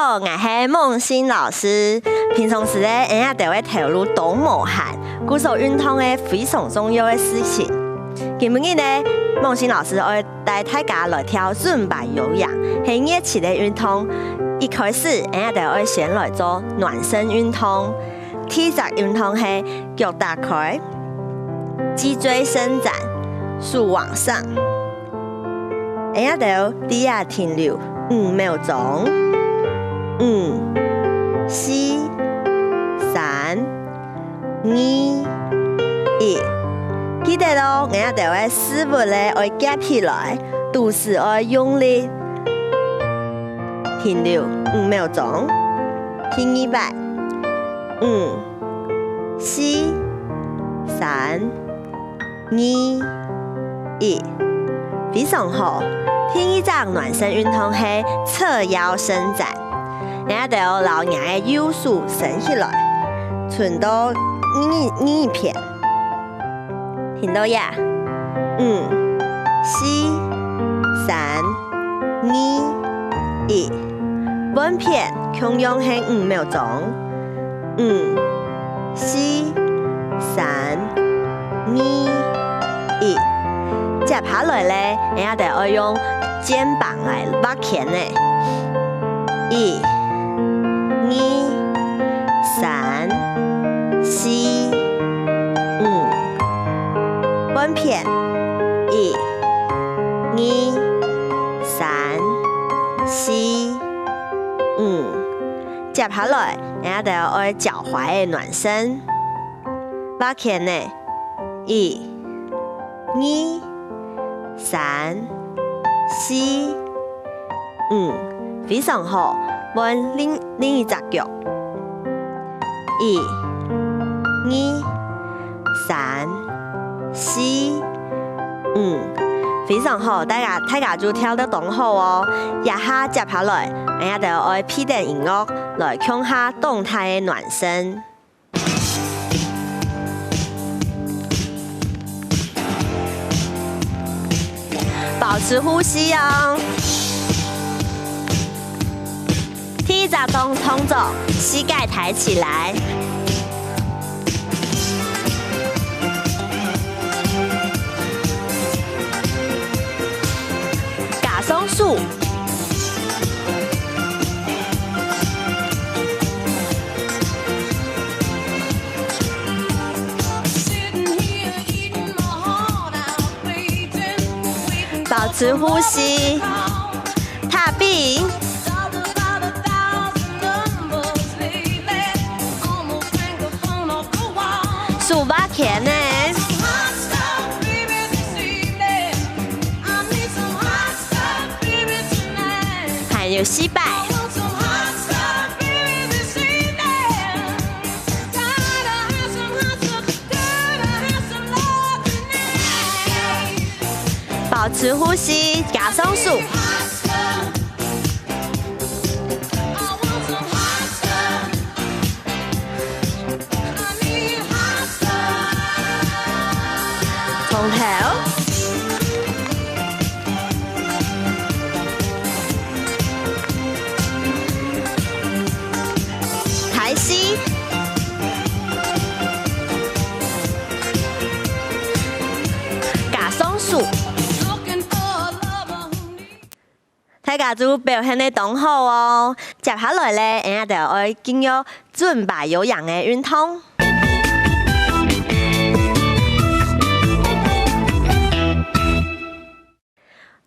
好，我是梦欣老师。平常时咧，我也就会投入动物汉、鼓手运动的非常重要的事情。今日呢，梦欣老师会带大家来跳尊巴有氧，是热气的运动。一开始，我也就会先来做暖身运动。第一运动是脚打开，脊椎伸展，手往上。我也就底下停留5秒钟。5、4、3、2、1。記得咯，我也就會四步咧，會夾起來，肚子會用力，停留5秒鐘，聽2擺，5、4、3、2、1，非常好。聽一張暖身運動係側腰伸展，我也就留我的右手伸起來，存到呢片。聽到呀？5、4、3、2、1，本片同樣係5秒鐘。5、4、3、2、1，接下來咧，我哋要用肩膀來挖鉗咧。1、2、3、4、5。本片1、2、3、4、5，接下來，我哋要腳踝的暖身，挖鉗呢，1、2、3、4、5，非常好。換另一隻腳，1、2、3、4、5，非常好，大家就跳得動好哦。接下來，我哋就要配點音樂來強下動態的暖身。保持呼吸哦。第一個動作，膝蓋抬起來。松樹，保持呼吸，踏壁，數把鉗呢。有膝擺，保持呼吸，加松樹，從頭。大家就表現得當好哦。接下來咧，我哋就要進入尊巴有氧的運動。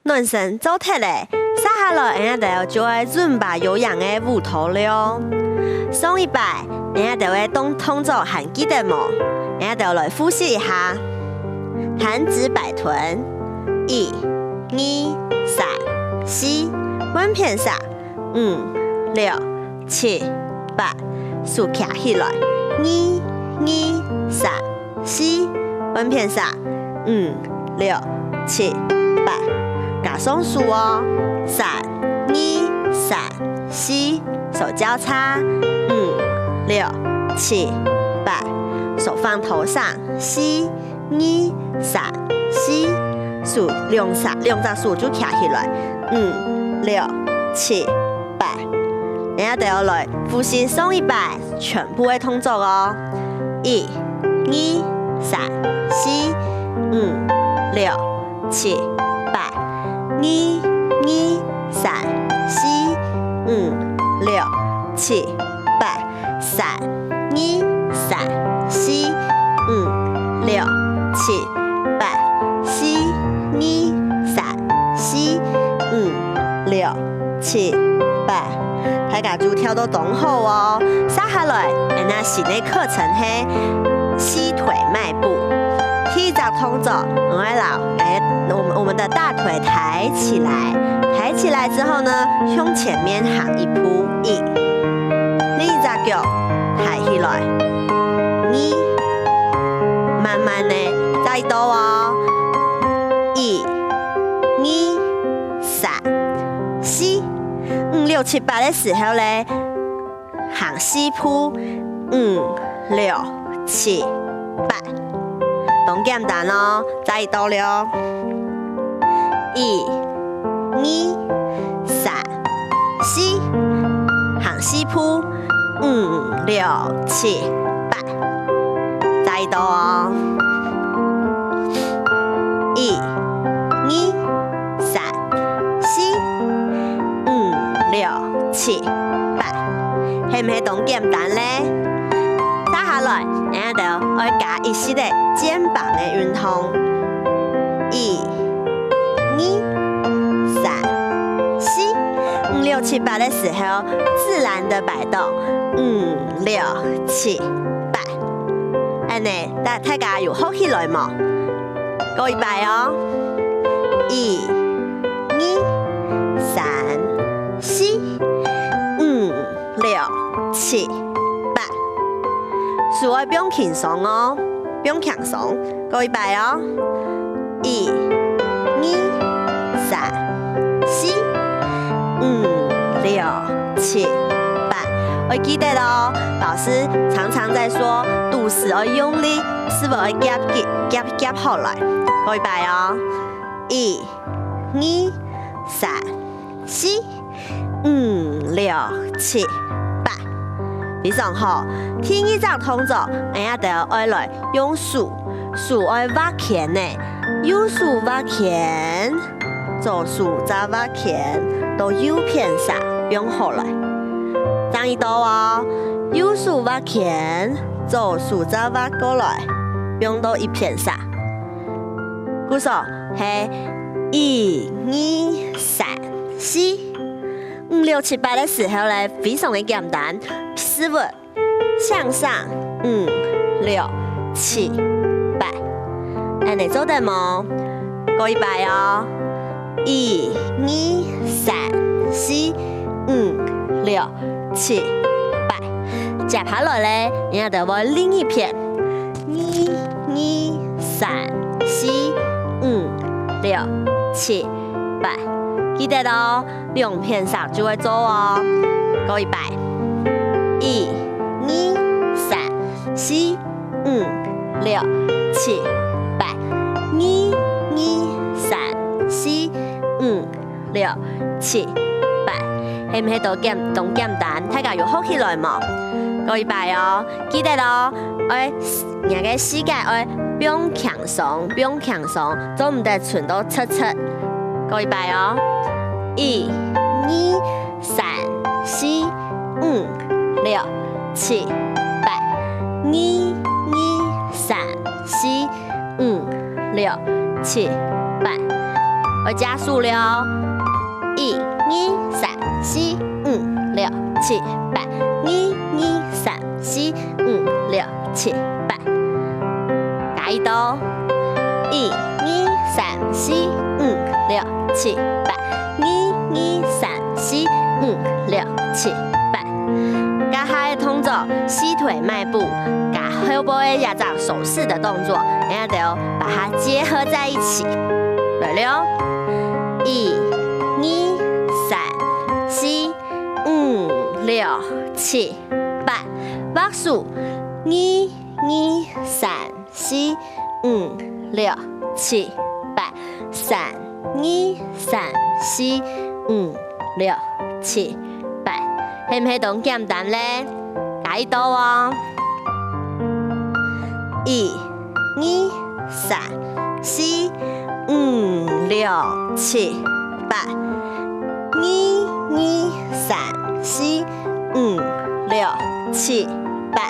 暖身做鐵咧，接下來我哋就要尊巴有氧的舞蹈了。上一擺，我哋就會動作還記得冇？我哋就來複習一下。彈指擺臀，1、2、3、4，穩片下，5、6、7、8，豎起來，2、2、3、4，穩片下，5、6、7、8，加松樹哦，3、2、3、4，手交叉，5、6、7、8，手放頭上，4、2、3、4。數兩隻數就站起來，5、6、7、8，大家就要来复习上一摆全部的动作哦。1、2、3、4、5、6、7、8。2、2、3、4、5、6、7、8。3、2、3、4、5、6、7、8。4、2、3、4、5、6、7、8。大家就跳到同好哦。接下来，那新的课程是膝腿迈步。第一个动作，我们的大腿抬起来，抬起来之后呢，向前面行一步，1。另一只脚抬起来，2。慢慢的再多哦，1、2、3、4、5、6、7、8的时候咧，行4步，5、6、7、8。同简单哦，再多了，1、2、3、4，行4步，5、6、7、8，再多哦，1、2、3、4、5、6、7、8，係唔係同簡單咧？接下來，我哋要加一系列肩膀的運動。1、2、3、4、5、6、7、8的時候，自然的擺動。5、6、7、8。安尼，大家有學起來冇？各位擺哦。1、2、3、4、5、6、7、8。所以不用輕鬆哦，不用強鬆，各位擺哦。1、2、3、4、5、6、7、8。我記得咯，老師常常在說，肚子要用力，是否要夾好來？各位擺哦。1、2、3、4、5、6、7、8。非常好。第一個動作，我哋要來用手來挖鉗呢，右手挖鉗，左手再挖鉗，到右邊上，用好來。張一道哦，右手挖鉗，左手再挖過來，用到一邊上。鼓手係1、2、3、4、5、6、7、8的時候咧，非常的簡單。思維向上，5、6、7、8。你做得冇？各位擺哦。1、2、3、4、5、6、7、8。接下來咧，然後就往另一邊。1、2、3、4、5、6、7、8。記得咯，兩邊上就會做哦。各位擺。1、2、3、4、5、6、7、8。1、2、3、4、5、6、7、8。係唔係都簡單？大家有學起來冇？各位擺哦，記得咯，人嘅膝蓋不用強鬆，做唔得全都側。各位擺哦。1、2、3、4、5、6、7、8。1、2、3、4、5、6、7、8。我加速了，1、2、3、4、5、6、7、8。1、2、3、4、5、6、7、8。加一刀，1、2、3、4、5、6、7、8。1、2、3、4、5、6、7、8。加下的動作，膝腿邁步，加後背也做手勢的動作，然後就把它結合在一起。來了，1、2、3、4、5、6、7、8。握手，1、2、3、4、5、6、7、8。3、2、3、4、5、6、7、8。是唔是同简单咧？解到哦，1、2、3、4、5、6、7、8。1、2、3、4、5、6、7、8。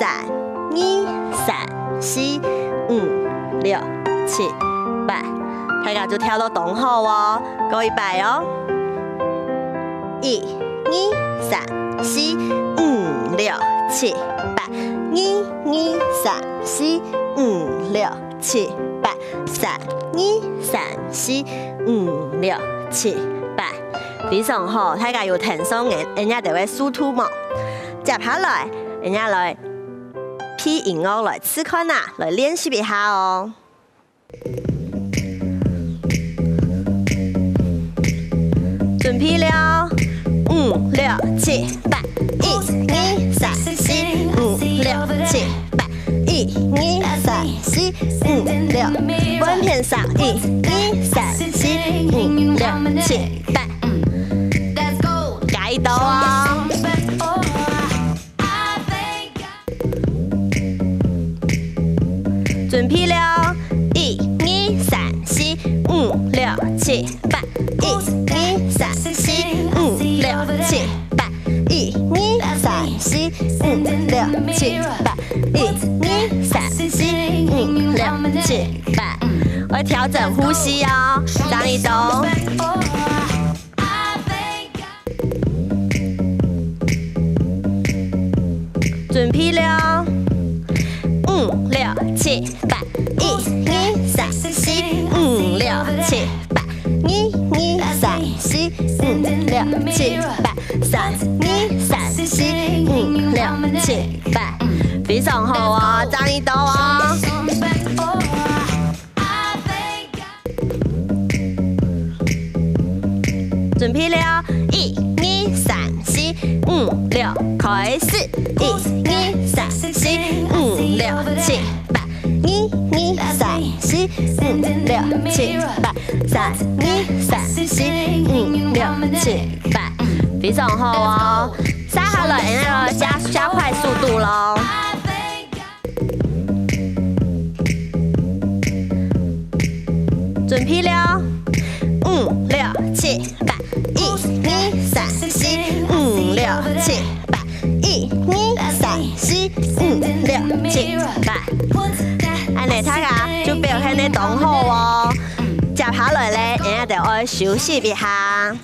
3、2、3、4、5、6、7、8。大家就跳到同号哦，各一摆哦。1、2、3、4、5、6、7、8。1、2、3、4、5、6、7、8。3、2、3、4、5、6、7、8。非常好，大家有聽上嘅，人家就會輸圖嘛。接下來，人家來配音樂來試看啊，來練習一下哦。準備了，5、6、7、8。1、2、3、4、5、6、7、8。1、2、3、4、5、6。半片上，1、2、3、4、5、6、7、8。解到啊！準備了，1、2、3、4、5、6、7、8。1、2、3、4、5、6、7、8。1、2、3、4、5、6、7、8。1、2、3、4、5、6、7、8。我調整呼吸哦，讓你懂。準備了，5、6、7、8。1、2、3、4、5、6、7、8。1、2、3、4、5、6、7、8。3、2、3、4、5、6、7、8。非常好哦，張一刀哦。準備了，1、2、3、4、5、6，開始。1、2、3、4、5、6、7、8。1、2、3、4、5、6、7、8。3、2、3、4、5、6、7、8。非常好哦，接下來那個加快速度咯。準備了，5、6、7、8。1、2、3、4、5、6、7、8。1、2、3、4、5、6、7、8。安尼大家就表現得同好哦。接下來咧，人家就愛休息一下。